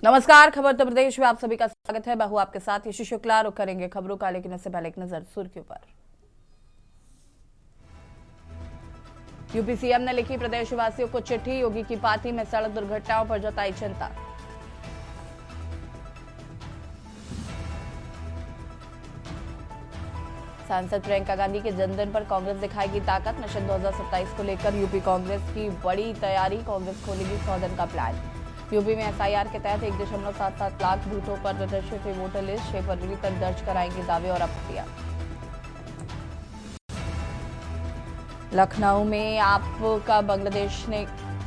नमस्कार, खबर उत्तर प्रदेश में आप सभी का स्वागत है। मैं हूं आपके साथ यशु शुक्ला। रुक करेंगे खबरों का, लेकिन इससे पहले एक नजर सुर्खियों पर। यूपी सीएम ने लिखी प्रदेशवासियों को चिट्ठी, योगी की पार्टी में सड़क दुर्घटनाओं पर जताई चिंता। सांसद प्रियंका गांधी के जन्मदिन पर कांग्रेस दिखाएगी ताकत। मिशन 2027 को लेकर यूपी कांग्रेस की बड़ी तैयारी, कांग्रेस खोलेगी 100 दिन का प्लान। यूपी में एसआईआर के तहत 1.77 लाख बूथों पर प्रदर्शित हुई वोटर लिस्ट। 6 फरवरी तक दर्ज कराएंगे दावे और आपत्तियां। लखनऊ में आपका बांग्लादेश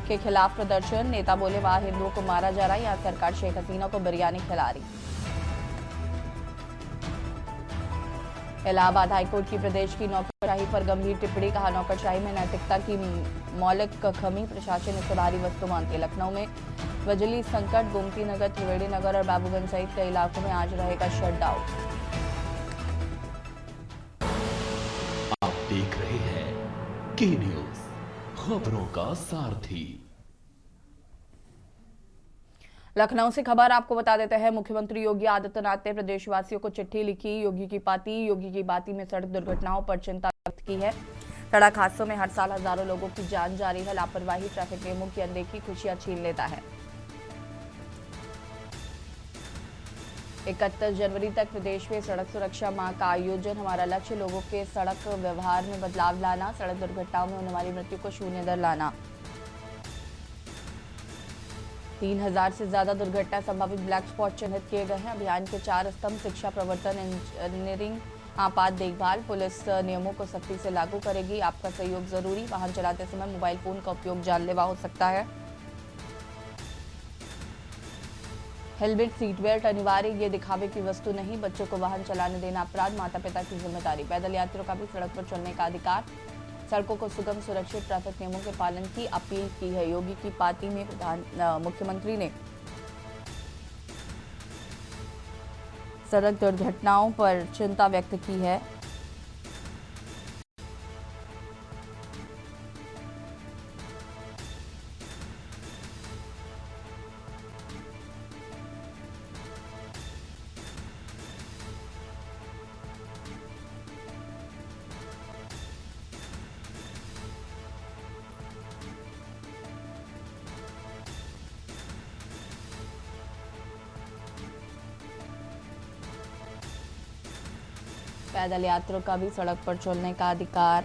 के खिलाफ प्रदर्शन, नेता बोले वहां हिंदुओं को मारा जा रहा है, यहां सरकार शेख हसीना को बिरयानी खिला रही। इलाहाबाद हाईकोर्ट की प्रदेश की नौकरशाही पर गंभीर टिप्पणी, कहा नौकरशाही में नैतिकता की मौलिक कमी, प्रशासन इसे भारी वस्तु मानती है। लखनऊ में बिजली संकट, गोमती नगर, त्रिवेणी नगर और बाबूगंज सहित कई इलाकों में आज रहेगा शटडाउन। आप देख रहे हैं के न्यूज, खबरों का सारथी। लखनऊ से खबर आपको बता देते हैं। मुख्यमंत्री योगी आदित्यनाथ ने प्रदेशवासियों को चिट्ठी लिखी। योगी की पार्टी में सड़क दुर्घटनाओं पर चिंता व्यक्त की है। सड़क हादसों में हर साल हजारों लोगों की जान जा रही है। लापरवाही, ट्रैफिक नियमों की अनदेखी खुशियां छीन लेता है। 31 जनवरी तक प्रदेश में सड़क सुरक्षा माह का आयोजन। हमारा लक्ष्य लोगों के सड़क व्यवहार में बदलाव लाना, सड़क दुर्घटनाओं में होने वाली मृत्यु को शून्य दर लाना। 3000 से ज्यादा दुर्घटना संभावित ब्लैक स्पॉट चिन्हित किए गए हैं। अभियान के 4 स्तंभ, शिक्षा, प्रवर्तन, इंजीनियरिंग, आपात देखभाल। पुलिस नियमों को सख्ती से लागू करेगी। आपका सहयोग जरूरी। वाहन चलाते समय मोबाइल फोन का उपयोग जानलेवा हो सकता है। हेलमेट, सीट बेल्ट अनिवार्य, ये दिखावे की वस्तु नहीं। बच्चों को वाहन चलाने देना अपराध, माता पिता की जिम्मेदारी। पैदल यात्रियों का भी सड़क पर चलने का अधिकार। सड़कों को सुगम, सुरक्षित, ट्रैफिक नियमों के पालन की अपील की है। योगी की पार्टी में मुख्यमंत्री ने सड़क दुर्घटनाओं पर चिंता व्यक्त की है। पैदल यात्रियों का भी सड़क पर चलने का अधिकार।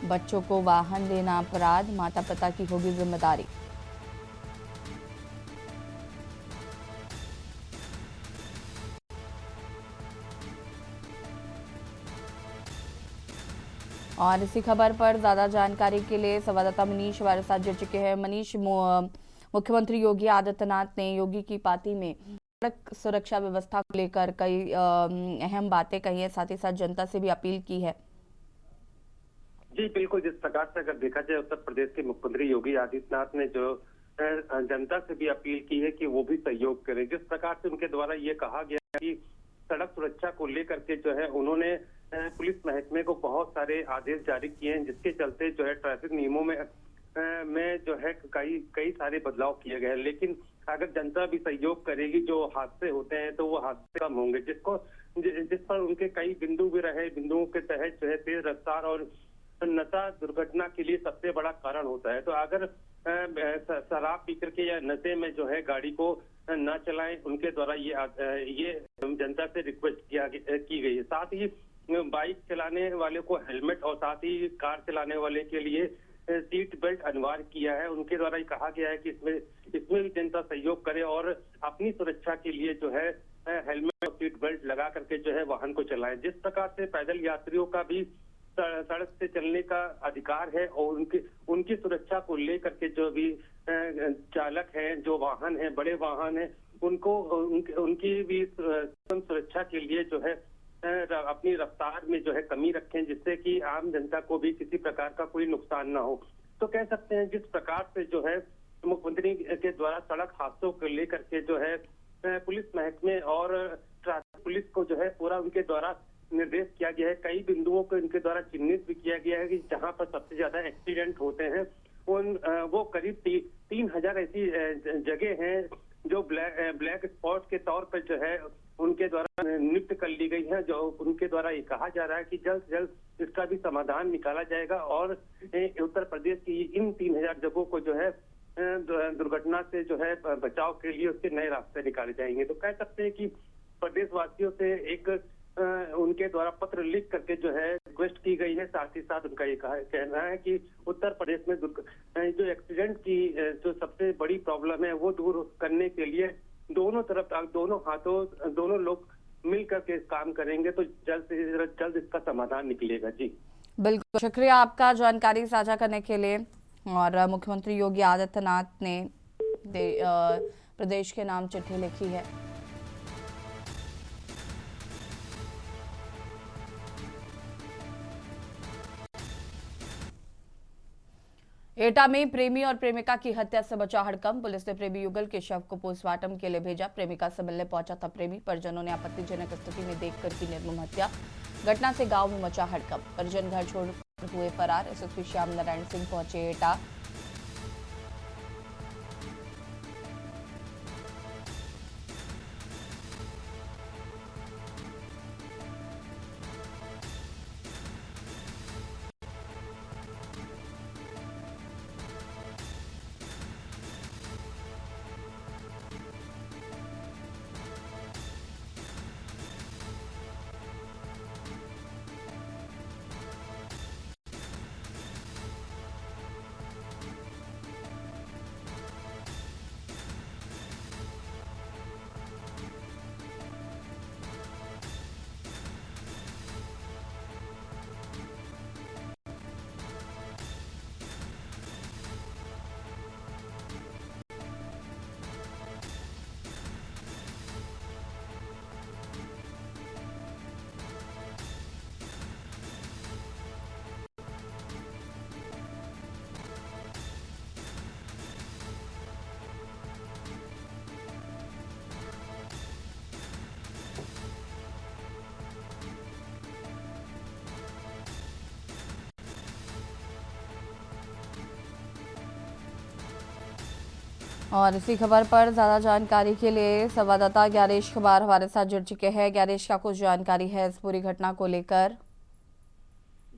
बच्चों को वाहन देना अपराध, माता पिता की होगी जिम्मेदारी। और इसी खबर पर ज्यादा जानकारी के लिए संवाददाता मनीष हमारे साथ जुड़ चुके हैं। मनीष, मुख्यमंत्री योगी आदित्यनाथ ने योगी की पार्टी में सड़क सुरक्षा व्यवस्था को लेकर कई अहम बातें कही है, साथ ही साथ जनता से भी अपील की है। जी बिल्कुल, जिस प्रकार से अगर देखा जाए उत्तर प्रदेश के मुख्यमंत्री योगी आदित्यनाथ ने जो जनता से भी अपील की है कि वो भी सहयोग करें। जिस प्रकार से उनके द्वारा ये कहा गया कि सड़क सुरक्षा को लेकर के जो है उन्होंने पुलिस महकमे को बहुत सारे आदेश जारी किए हैं, जिसके चलते जो है ट्रैफिक नियमों में जो है कई सारे बदलाव किए गए हैं। लेकिन अगर जनता भी सहयोग करेगी, जो हादसे होते हैं तो वो हादसे कम होंगे। जिस पर उनके कई बिंदु भी रहे, बिंदुओं के तहत जो है तेज रफ्तार और नशा दुर्घटना के लिए सबसे बड़ा कारण होता है। तो अगर शराब पी करके या नशे में जो है गाड़ी को न चलाएं, उनके द्वारा ये जनता से रिक्वेस्ट की गई है। साथ ही बाइक चलाने वाले को हेलमेट और साथ ही कार चलाने वाले के लिए सीट बेल्ट अनिवार्य किया है। उनके द्वारा ये कहा गया है कि इसमें भी जनता सहयोग करे और अपनी सुरक्षा के लिए जो है हेलमेट और सीट बेल्ट लगा करके जो है वाहन को चलाएं। जिस प्रकार से पैदल यात्रियों का भी सड़क से चलने का अधिकार है और उनकी सुरक्षा को लेकर के जो भी चालक हैं, जो वाहन हैं, बड़े वाहन हैं, उनकी भी सुरक्षा के लिए जो है अपनी रफ्तार में जो है कमी रखें, जिससे कि आम जनता को भी किसी प्रकार का कोई नुकसान ना हो। तो कह सकते हैं जिस प्रकार से जो है मुख्यमंत्री के द्वारा सड़क हादसों को लेकर के जो है पुलिस महकमे और ट्रैफिक पुलिस को जो है पूरा उनके द्वारा निर्देश किया गया है। कई बिंदुओं को इनके द्वारा चिन्हित भी किया गया है कि जहां पर सबसे ज्यादा एक्सीडेंट होते हैं वो करीब 3000 ऐसी जगह हैं जो ब्लैक स्पॉट के तौर पर जो है उनके द्वारा नियुक्त कर ली गई है, जो उनके द्वारा ये कहा जा रहा है कि जल्द से जल्द इसका भी समाधान निकाला जाएगा और उत्तर प्रदेश की इन 3000 जगहों को जो है दुर्घटना से जो है बचाव के लिए उसके नए रास्ते निकाले जाएंगे। तो कह सकते हैं कि प्रदेशवासियों से एक उनके द्वारा पत्र लिख करके जो है रिक्वेस्ट की गई है। साथ ही साथ उनका ये कहना है कि उत्तर प्रदेश में जो एक्सीडेंट की जो सबसे बड़ी प्रॉब्लम है वो दूर करने के लिए दोनों तरफ दोनों हाथों दोनों लोग मिल करके काम करेंगे तो जल्द से जल्द इसका समाधान निकलेगा। जी बिल्कुल, शुक्रिया आपका जानकारी साझा करने के लिए। और मुख्यमंत्री योगी आदित्यनाथ ने प्रदेश के नाम चिट्ठी लिखी है। एटा में प्रेमी और प्रेमिका की हत्या से बचा हड़कंप। पुलिस ने प्रेमी युगल के शव को पोस्टमार्टम के लिए भेजा। प्रेमिका से मिलने पहुंचा था प्रेमी। परिजनों ने आपत्तिजनक स्थिति में देखकर की निर्मम हत्या। घटना से गांव में मचा हड़कंप। परिजन घर छोड़ हुए फरार। एसएसपी श्याम नारायण सिंह पहुंचे एटा। और इसी खबर पर ज्यादा जानकारी के लिए संवाददाता ज्ञानेश कुमार हमारे साथ जुड़ चुके हैं। ज्ञानेश, क्या कुछ जानकारी है इस पूरी घटना को लेकर?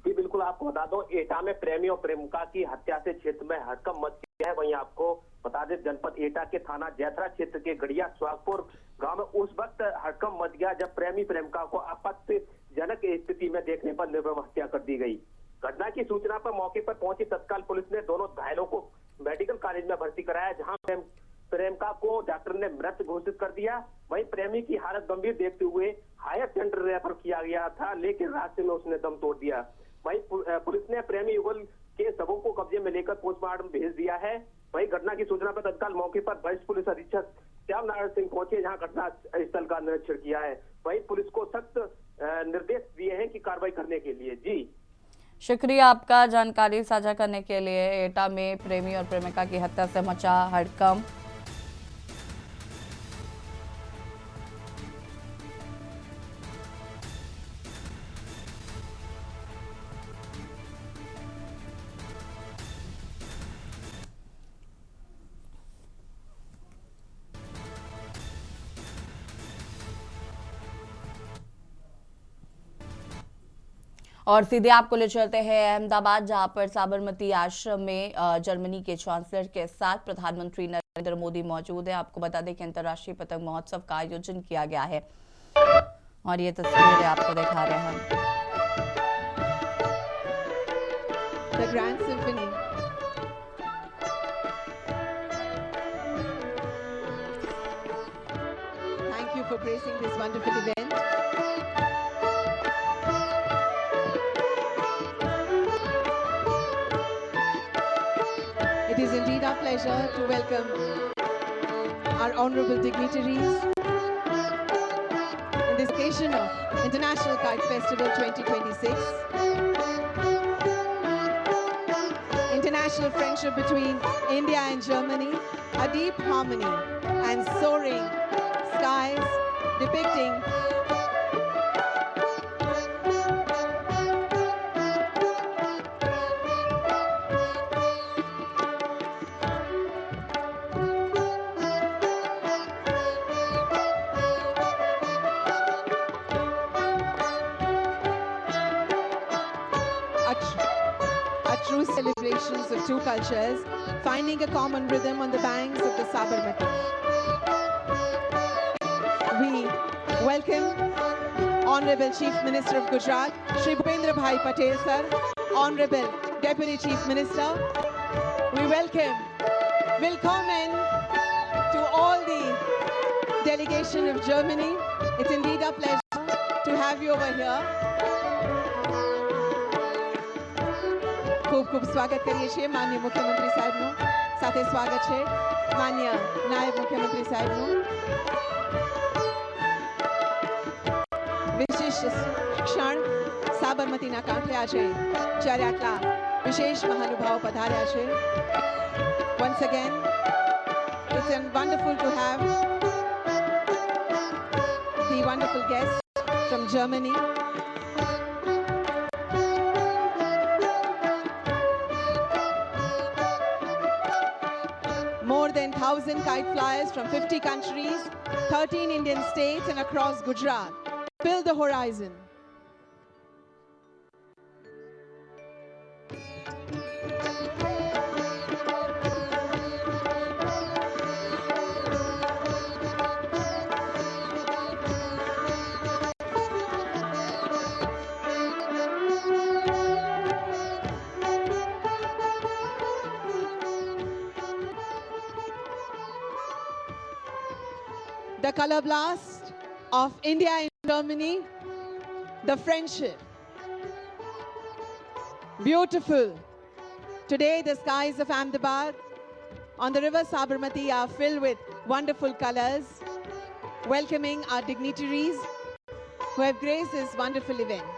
जी बिल्कुल, आपको बता दो, एटा में प्रेमी और प्रेमिका की हत्या से क्षेत्र में हड़कंप मच गया है। वहीं आपको बता दें, जनपद एटा के थाना जैतरा क्षेत्र के गड़िया स्वागपुर गांव में उस वक्त हड़कंप मच गया जब प्रेमी प्रेमिका को आपत्तिजनक स्थिति में देखने पर निर्मम हत्या कर दी गई। घटना की सूचना पर मौके पर पहुंची तत्काल पुलिस ने दोनों घायलों को मेडिकल कॉलेज में भर्ती कराया, जहां प्रेमिका को डॉक्टर ने मृत घोषित कर दिया। वहीं प्रेमी की हालत गंभीर देखते हुए हायर सेंटर रेफर किया गया था, लेकिन रास्ते में उसने दम तोड़ दिया। वहीं पुलिस ने प्रेमी युगल के शवों को कब्जे में लेकर पोस्टमार्टम भेज दिया है। वहीं घटना की सूचना पर तत्काल मौके पर वरिष्ठ पुलिस अधीक्षक श्याम नारायण सिंह पहुंचे, जहां घटना स्थल का निरीक्षण किया है। वहीं पुलिस को सख्त निर्देश दिए हैं कि कार्रवाई करने के लिए। जी शुक्रिया आपका जानकारी साझा करने के लिए। एटा में प्रेमी और प्रेमिका की हत्या से मचा हड़कंप। और सीधे आपको ले चलते हैं अहमदाबाद, जहां पर साबरमती आश्रम में जर्मनी के चांसलर के साथ प्रधानमंत्री नरेंद्र मोदी मौजूद है। आपको बता दें कि अंतर्राष्ट्रीय पतंग महोत्सव का आयोजन किया गया है और ये तस्वीरें आपको दिखा रहे हैं। The Grand Symphony. Thank you for gracing this wonderful event. It is indeed our pleasure to welcome our honorable dignitaries in this occasion of International Kite Festival 2026. International friendship between India and Germany, a deep harmony and soaring skies depicting are true celebrations of two cultures, finding a common rhythm on the banks of the Sabarmati. We welcome Honorable Chief Minister of Gujarat, Shri Bhupendra Bhai Patel sir, Honorable Deputy Chief Minister. We welcome to all the delegation of Germany. It's indeed a pleasure to have you over here. ખૂબ ખૂબ સ્વાગત કરીએ છીએ માનનીય મુખ્યમંત્રી સાહેબનું. સાથે સ્વાગત છે માનનીય નાયબ મુખ્યમંત્રી સાહેબનું. વિશેષ ક્ષણ સાબરમતીના કાંઠે આજે જ્યારે આટલા વિશેષ મહાનુભાવો પધાર્યા છે. Once again, it's wonderful to have the wonderful guests from Germany. More than 1,000 kite flyers from 50 countries, 13 Indian states and across Gujarat fill the horizon. The color blast of India and Germany, the friendship. Beautiful. Today the skies of Ahmedabad on the river Sabarmati are filled with wonderful colors, welcoming our dignitaries who have graced this wonderful event.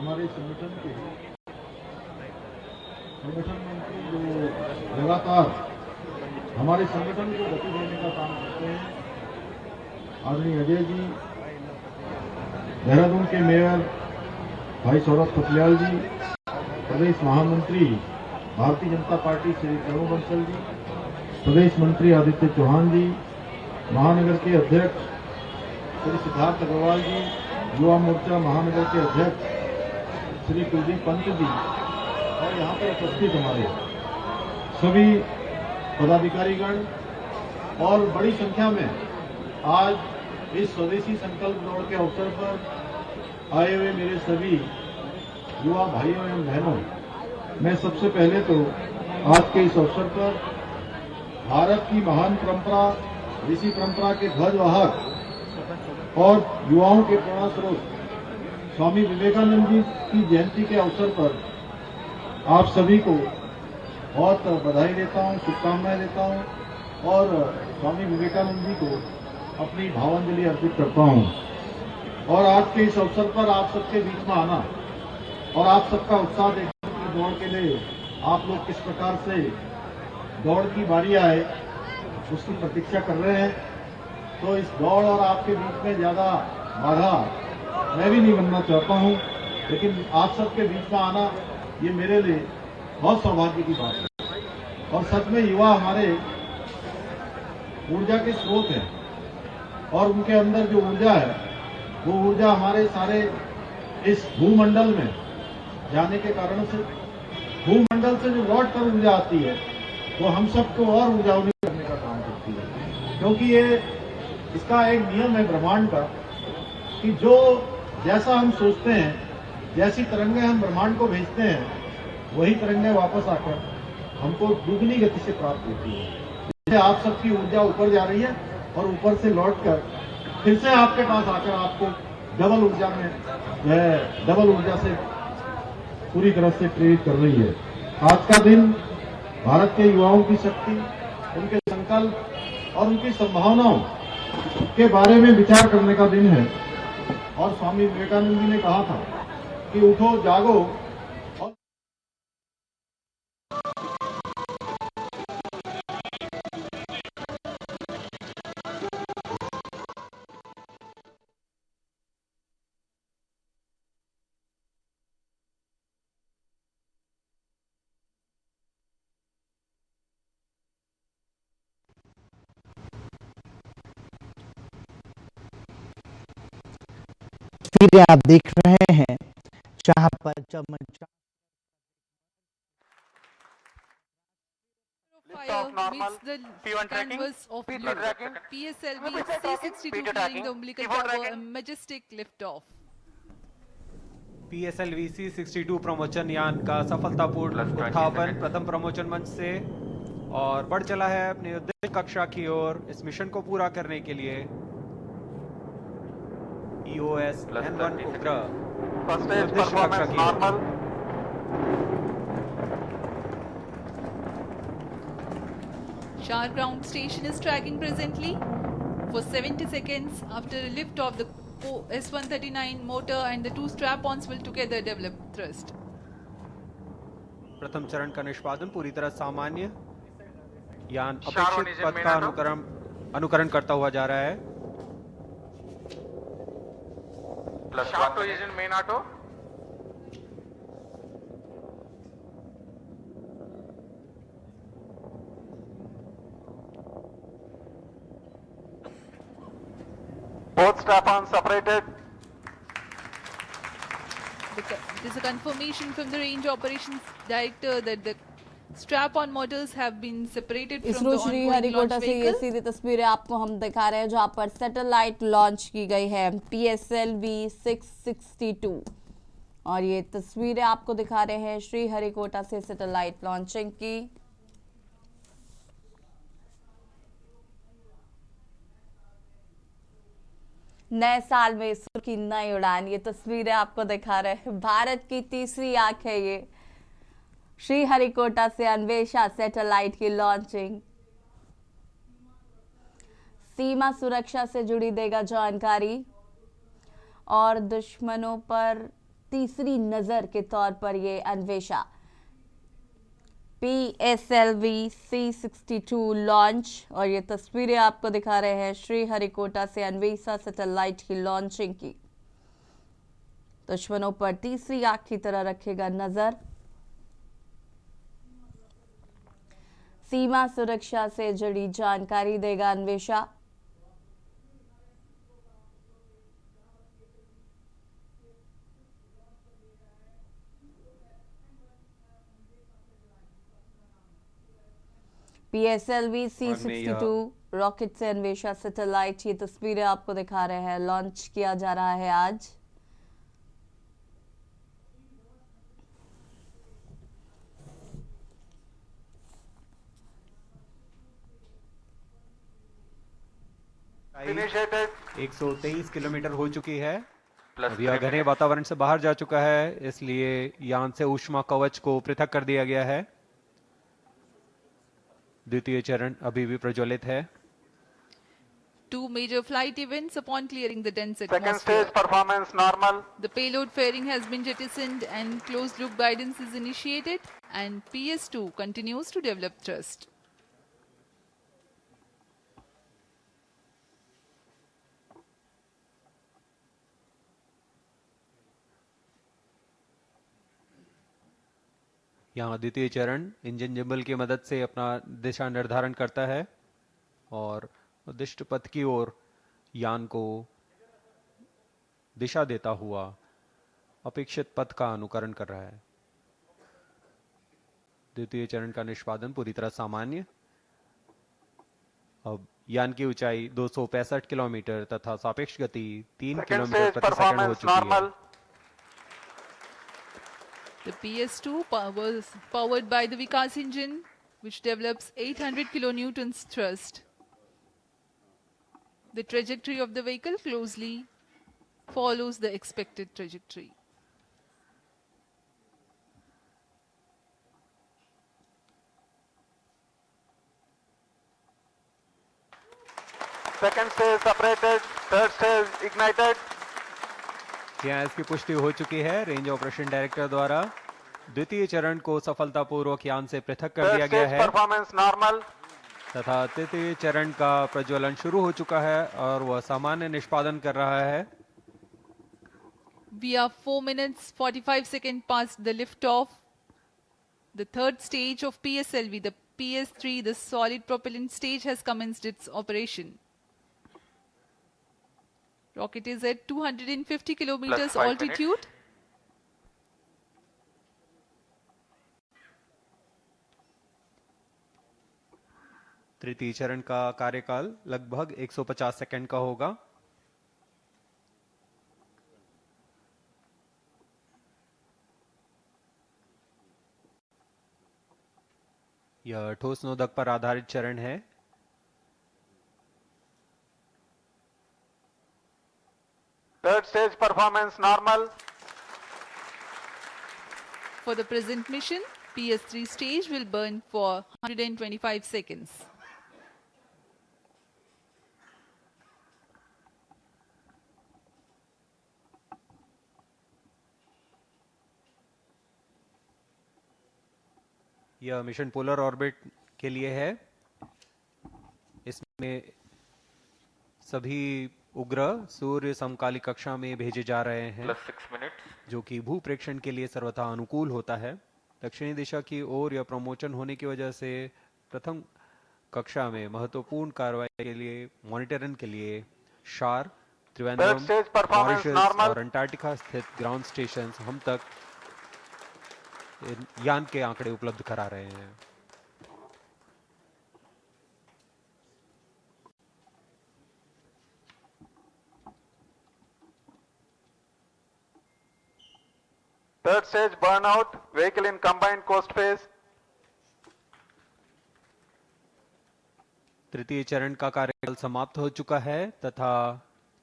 हमारे संगठन मंत्री जो लगातार हमारे संगठन को गति देने का काम करते हैं, आदरणीय अजय जी, देहरादून के मेयर भाई सौरभ थपलियाल जी, प्रदेश महामंत्री भारतीय जनता पार्टी श्री तरुण बंसल जी, प्रदेश मंत्री आदित्य चौहान जी, महानगर के अध्यक्ष श्री सिद्धार्थ अग्रवाल जी, युवा मोर्चा महानगर के अध्यक्ष श्री कुलदीप पंत जी और यहाँ पर उपस्थित हमारे सभी पदाधिकारीगण और बड़ी संख्या में आज इस स्वदेशी संकल्प दौड़ के अवसर पर आए हुए मेरे सभी युवा भाइयों एवं बहनों, मैं सबसे पहले तो आज के इस अवसर पर भारत की महान परंपरा, इसी परंपरा के ध्वजवाहक और युवाओं के प्रेरणा स्रोत स्वामी विवेकानंद जी की जयंती के अवसर पर आप सभी को बहुत बधाई देता हूं, शुभकामनाएं देता हूं और स्वामी विवेकानंद जी को अपनी भावांजलि अर्पित करता हूं। और आज के इस अवसर पर आप सबके बीच में आना और आप सबका उत्साह देखने की दौड़ के लिए आप लोग किस प्रकार से दौड़ की बारी आए उसकी प्रतीक्षा कर रहे हैं, तो इस दौड़ और आपके बीच में ज्यादा बाधा मैं भी नहीं बनना चाहता हूं। लेकिन आप सबके बीच में आना ये मेरे लिए बहुत सौभाग्य की बात है। और सच में युवा हमारे ऊर्जा के स्रोत हैं और उनके अंदर जो ऊर्जा है वो ऊर्जा हमारे सारे इस भूमंडल में जाने के कारण से भूमंडल से जो लौट कर ऊर्जा आती है वो हम सबको और ऊर्जावान करने का काम करती है। क्योंकि ये इसका एक नियम है ब्रह्मांड का कि जो जैसा हम सोचते हैं, जैसी तरंगें हम ब्रह्मांड को भेजते हैं, वही तरंगें वापस आकर हमको दुगनी गति से प्राप्त होती है। इसलिए आप सबकी ऊर्जा ऊपर जा रही है और ऊपर से लौटकर फिर से आपके पास आकर आपको डबल ऊर्जा में डबल ऊर्जा से पूरी तरह से प्रेरित कर रही है। आज का दिन भारत के युवाओं की शक्ति, उनके संकल्प और उनकी संभावनाओं के बारे में विचार करने का दिन है। और स्वामी विवेकानंद जी ने कहा था कि उठो जागो और तस्वीरें आप देख रहे हैं जहां पर चमन Fire meets the canvas of blue. PSLV C62 clearing the umbilical tower, a majestic liftoff. PSLV C62 प्रमोचन यान का सफलतापूर्ण उत्थापन प्रथम प्रमोचन मंच से और बढ़ चला है अपनी उद्देश्य कक्षा की ओर। इस मिशन को पूरा करने के लिए EOS N1 उपग्रह उद्देश्य कक्षा की ओर। Shar ground station is tracking presently for 70 seconds after a lift of the S139 motor, and the two strap-ons will together develop thrust. प्रथम चरण का निष्पादन पूरी तरह सामान्य, यान अपेक्षित पथ का अनुकरण करता हुआ जा रहा है। Shar to engine main auto. Both strap-ons separated. There's a confirmation from the range operations director that the strap-on motors have been separated from the ISRO Shri ongoing Harikota launch से ये vehicle. सीधी तस्वीरें आपको हम दिखा रहे हैं जहां पर सैटेलाइट लॉन्च की गई है PSLV 662 और ये तस्वीरें आपको दिखा रहे हैं श्री हरिकोटा से सैटेलाइट लॉन्चिंग की। नए साल में इसरो की नई उड़ान, ये तस्वीरें आपको दिखा रहे हैं। भारत की तीसरी आंख है ये, श्री हरिकोटा से अन्वेषा सैटेलाइट की लॉन्चिंग। सीमा सुरक्षा से जुड़ी देगा जानकारी और दुश्मनों पर तीसरी नजर के तौर पर ये अन्वेषा PSLV C62 लॉन्च और ये तस्वीरें आपको दिखा रहे हैं श्री हरिकोटा से अन्वेषा सैटेलाइट की लॉन्चिंग की। दुश्मनों पर तीसरी आंख की तरह रखेगा नजर। सीमा सुरक्षा से जुड़ी जानकारी देगा अन्वेषा। PSLV C62 रॉकेट से अन्वेषा सैटेलाइट, ये तस्वीरें आपको दिखा रहे हैं, लॉन्च किया जा रहा है आज। Initiated. 123 किलोमीटर हो चुकी है। अब यह घने वातावरण से बाहर जा चुका है, इसलिए यान से ऊष्मा कवच को पृथक कर दिया गया है। द्वितीय चरण अभी भी प्रज्वलित है। Two major flight events upon clearing the dense Second atmosphere. stage performance normal. The payload fairing has been jettisoned and closed loop guidance is initiated, and PS2 continues to develop thrust. यहाँ द्वितीय चरण engine gimbal की मदद से अपना दिशा निर्धारण करता है और उद्दिष्ट पथ की ओर यान को दिशा देता हुआ अपेक्षित पथ का अनुकरण कर रहा है। द्वितीय चरण का निष्पादन पूरी तरह सामान्य। अब यान की ऊंचाई 265 किलोमीटर तथा सापेक्ष गति 3 किलोमीटर प्रति सेकंड हो चुकी है। The PS2 was powered by the Vikas engine, which develops 800 kilonewtons thrust. The trajectory of the vehicle closely follows the expected trajectory. Second stage separated, third stage ignited. यहाँ इसकी पुष्टि हो चुकी है रेंज ऑपरेशन डायरेक्टर द्वारा। द्वितीय चरण को सफलतापूर्वक यान से पृथक कर दिया गया है परफॉर्मेंस नॉर्मल तथा तृतीय चरण का प्रज्वलन शुरू हो चुका है और वह सामान्य निष्पादन कर रहा है। We are 4 minutes 45 seconds past the liftoff. The third stage of PSLV, the PS3, the solid propellant stage, has commenced its operation. Rocket is at 250 kilometers altitude. तृतीय चरण का कार्यकाल लगभग 150 सेकंड का होगा। यह ठोस नोदक पर आधारित चरण है। third stage performance normal For the present mission, PS3 stage will burn for 125 seconds. यह मिशन पोलर ऑर्बिट के लिए है। इसमें सभी उपग्रह सूर्य समकाली कक्षा में भेजे जा रहे हैं जो कि भू प्रेक्षण के लिए सर्वथा अनुकूल होता है। दक्षिणी दिशा की ओर यह प्रमोशन होने की वजह से प्रथम कक्षा में महत्वपूर्ण कार्रवाई के लिए मॉनिटरिंग के लिए शार, त्रिवेंद्रम, मॉरिशस और अंटार्कटिका स्थित ग्राउंड स्टेशन हम तक यान के आंकड़े उपलब्ध करा रहे हैं। third stage burnout vehicle in combined coast phase तृतीय चरण का कार्यकाल समाप्त हो चुका है तथा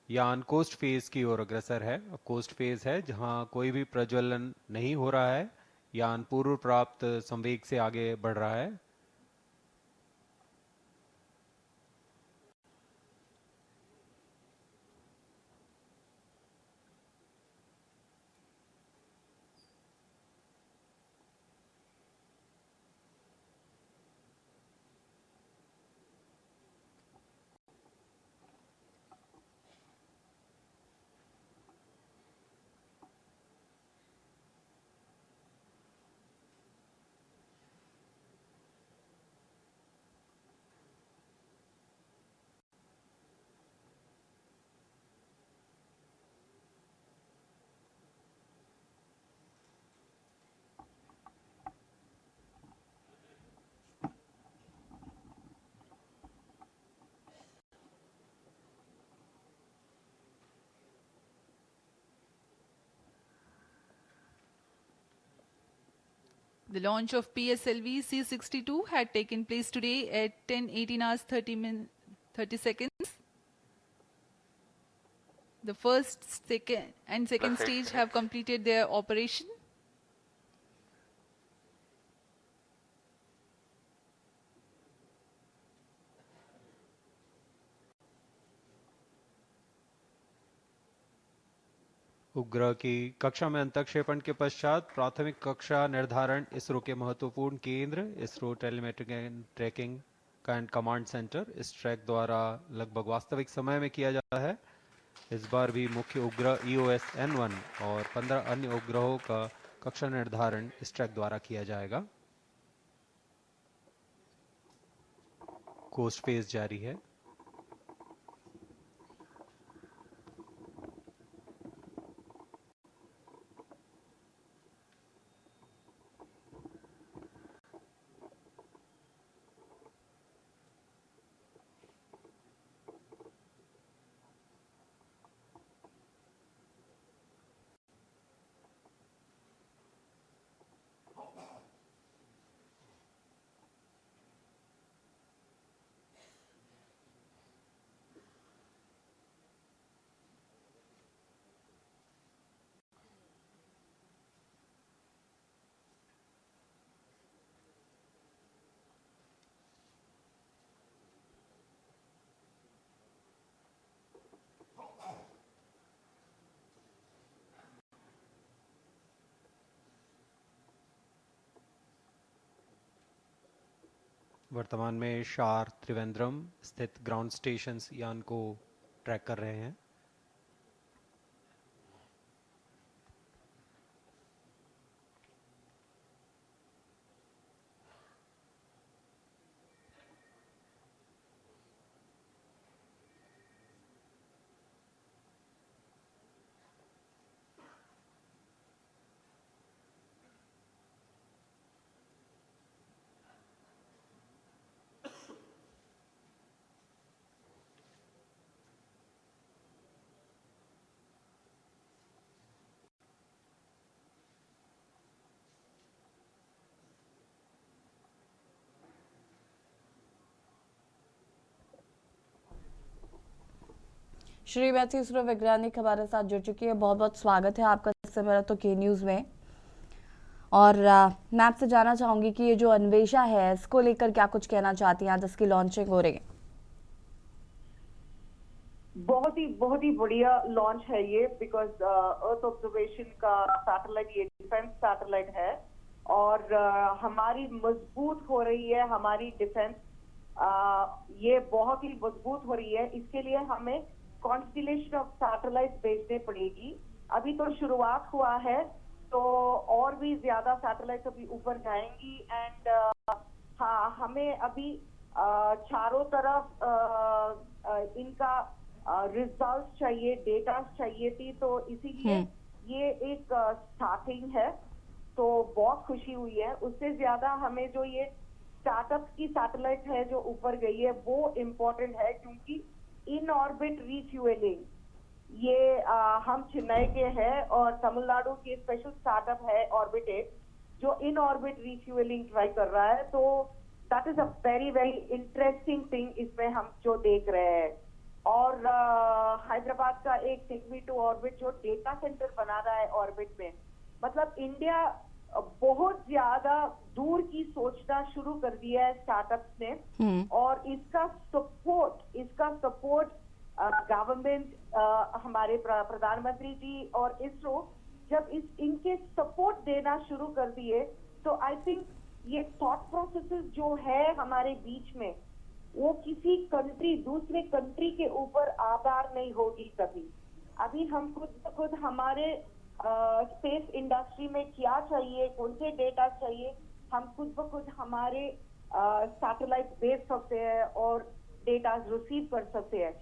यान कोस्ट फेज की ओर अग्रसर है। कोस्ट फेज है जहां कोई भी प्रज्वलन नहीं हो रहा है। यान पूर्व प्राप्त संवेग से आगे बढ़ रहा है। The launch of PSLV C-62 had taken place today at 10:18 hours 30 seconds. The first, second and second stage have completed their operation. उपग्रह की कक्षा में अंतक्षेपण के पश्चात प्राथमिक कक्षा निर्धारण इसरो के महत्वपूर्ण केंद्र ISRO telemetric and tracking and command centre इस ट्रैक द्वारा लगभग वास्तविक समय में किया जाता है। इस बार भी मुख्य उपग्रह EOS-N1 और 15 अन्य उपग्रहों का कक्षा निर्धारण इस ट्रैक द्वारा किया जाएगा। कोस्ट फेज जारी है। वर्तमान में शार त्रिवेंद्रम स्थित ग्राउंड स्टेशन यान को ट्रैक कर रहे हैं। श्रीमती इसरो वैज्ञानिक हमारे साथ जुड़ चुकी है। बहुत बहुत स्वागत है आपका मेरा तो के न्यूज में। और मैं आपसे जानना चाहूंगी कि ये जो अन्वेषा है इसको लेकर क्या कुछ कहना चाहती हैं, आज इसकी लॉन्चिंग हो रही है। बहुत ही बढ़िया लॉन्च है ये, बिकॉज अर्थ ऑब्जर्वेशन का सैटेलाइट, ये डिफेंस सैटेलाइट है और हमारी मजबूत हो रही है हमारी डिफेंस, ये बहुत ही मजबूत हो रही है। इसके लिए हमें कॉन्स्टिलेशन ऑफ सैटेलाइट भेजने पड़ेगी। अभी तो शुरुआत हुआ है, तो और भी ज्यादा सैटेलाइट अभी ऊपर जाएंगी एंड हाँ, हमें अभी चारों तरफ इनका रिजल्ट चाहिए, डेटा चाहिए थी, तो इसीलिए ये एक स्टार्टिंग है, तो बहुत खुशी हुई है। उससे ज्यादा हमें जो ये स्टार्टअप की सैटेलाइट है जो ऊपर गई है वो इम्पोर्टेंट है, क्योंकि इन ऑर्बिट रिफ्यूएलिंग ये हम चेन्नई के हैं और तमिलनाडु के स्पेशल स्टार्टअप है ऑर्बिटेट जो इन ऑर्बिट रिफ्यूएलिंग ट्राई कर रहा है, तो that is a very very interesting thing इसमें हम जो देख रहे हैं। और हैदराबाद का एक टेकमी टू ऑर्बिट जो डेटा सेंटर बना रहा है ऑर्बिट में, मतलब इंडिया बहुत ज्यादा दूर की सोचना शुरू कर दिया है स्टार्टअप्स ने, और इसका सपोर्ट गवर्नमेंट, हमारे प्रधानमंत्री जी और इसरो जब इनके सपोर्ट देना शुरू कर दिए, तो आई थिंक ये थॉट प्रोसेसेस जो है हमारे बीच में, वो किसी कंट्री, दूसरे कंट्री के ऊपर आधार नहीं होगी कभी। अभी हम खुद हमारे स्पेस इंडस्ट्री में क्या चाहिए, कौन से डेटा चाहिए, हम खुद ब खुद हमारे सैटेलाइट भेज सकते हैं और डेटा रिसीव कर सकते हैं।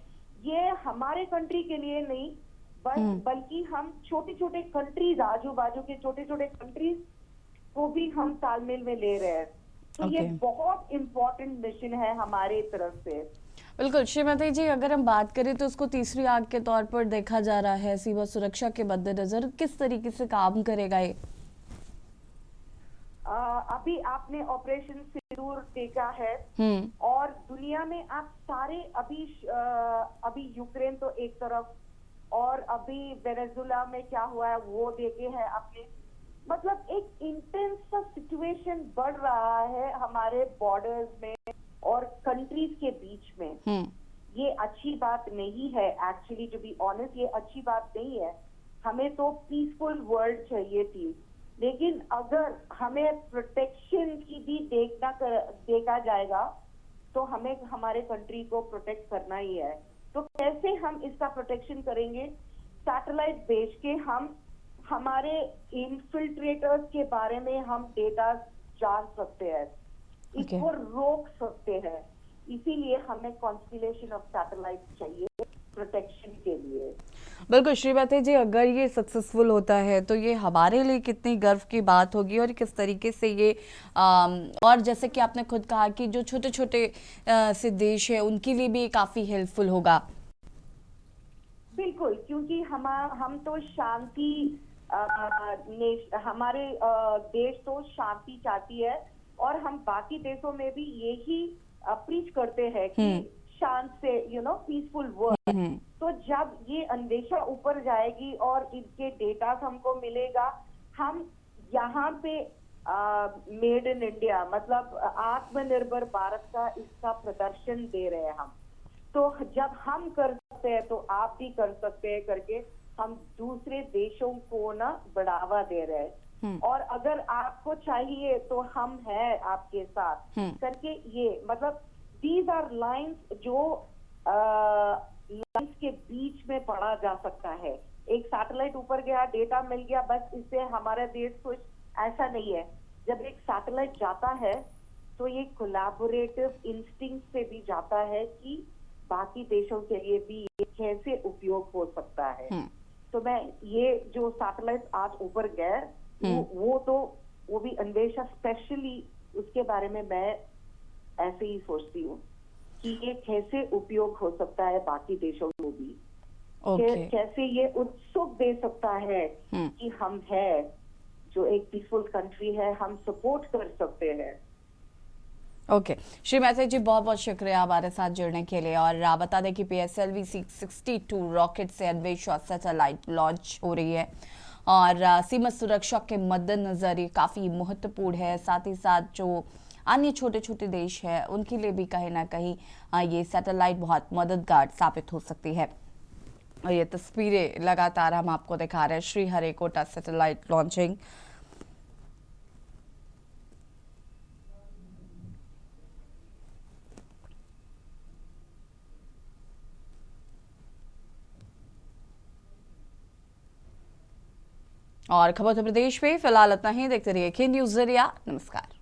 ये हमारे कंट्री के लिए नहीं, बल्कि हम छोटे छोटे कंट्रीज, आजू बाजू के छोटे छोटे कंट्रीज को भी हम तालमेल में ले रहे हैं, तो ये बहुत इम्पोर्टेंट मिशन है हमारे तरफ से। बिल्कुल श्रीमती जी, अगर हम बात करें तो उसको तीसरी आग के तौर पर देखा जा रहा है। सीमा सुरक्षा के मद्देनजर किस तरीके से काम करेगा ये? अभी आपने ऑपरेशन सिंदूर देखा है और दुनिया में आप सारे अभी यूक्रेन तो एक तरफ और अभी वेनेजुला में क्या हुआ है वो देखे हैं आपने, मतलब एक इंटेंस सा सिचुएशन बढ़ रहा है हमारे बॉर्डर्स में और कंट्रीज के बीच में। ये अच्छी बात नहीं है एक्चुअली, टू बी ऑनेस्ट, ये अच्छी बात नहीं है। हमें तो पीसफुल वर्ल्ड चाहिए थी, लेकिन अगर हमें प्रोटेक्शन की भी देखा जाएगा तो हमें हमारे कंट्री को प्रोटेक्ट करना ही है। तो कैसे हम इसका प्रोटेक्शन करेंगे? सैटेलाइट भेज के हम हमारे इन्फिल्ट्रेटर्स के बारे में हम डेटा जान सकते हैं, इसको रोक सकते हैं। इसीलिए हमें कॉन्स्टिलेशन ऑफ सैटेलाइट चाहिए प्रोटेक्शन के लिए। बिल्कुल श्रीमती जी, अगर ये सक्सेसफुल होता है तो ये हमारे लिए कितनी गर्व की बात होगी और किस तरीके से ये और जैसे कि आपने खुद कहा कि जो छोटे छोटे से देश है उनके लिए भी ये काफी हेल्पफुल होगा। बिल्कुल, क्योंकि हम तो शांति हमारे देश तो शांति चाहती है और हम बाकी देशों में भी यही प्रीच करते हैं कि शांत से पीसफुल वर्ल्ड। तो जब ये अंदेशा ऊपर जाएगी और इनके डेटा हमको मिलेगा, हम यहाँ पे मेड इन इंडिया मतलब आत्मनिर्भर भारत का इसका प्रदर्शन दे रहे हैं हम। तो जब हम कर सकते हैं तो आप भी कर सकते हैं करके हम दूसरे देशों को ना बढ़ावा दे रहे हैं। और अगर आपको चाहिए तो हम हैं आपके साथ करके ये मतलब दीज आर लाइंस जो लाइंस के बीच में पढ़ा जा सकता है। एक सैटेलाइट ऊपर गया, डेटा मिल गया, बस इससे हमारा देश कुछ ऐसा नहीं है। जब एक सैटेलाइट जाता है तो ये कोलैबोरेटिव इंस्टिंक्ट से भी जाता है कि बाकी देशों के लिए भी ये कैसे उपयोग हो सकता है। तो मैं ये जो सैटेलाइट आज ऊपर गए वो भी अंदेशा स्पेशली उसके बारे में मैं ऐसे ही सोचती हूँ कि ये कैसे उपयोग हो सकता है बाकी देशों को भी। कैसे ये उत्सुक दे सकता है कि हम है जो एक पीसफुल कंट्री है, हम सपोर्ट कर सकते हैं। ओके श्रीमती जी, बहुत बहुत शुक्रिया हमारे साथ जुड़ने के लिए। और बता दें कि PSLV 62 रॉकेट से अन्वेषा सैटेलाइट लॉन्च हो रही है और सीमा सुरक्षा के मद्देनजर ये काफ़ी महत्वपूर्ण है। साथ ही साथ जो अन्य छोटे छोटे देश हैं उनके लिए भी कहीं ना कहीं ये सैटेलाइट बहुत मददगार साबित हो सकती है। और ये तस्वीरें लगातार हम आपको दिखा रहे हैं श्रीहरिकोटा सैटेलाइट लॉन्चिंग। और खबर उत्तर प्रदेश में फिलहाल इतना ही। देखते रहिए के न्यूज़ ज़रिया। नमस्कार।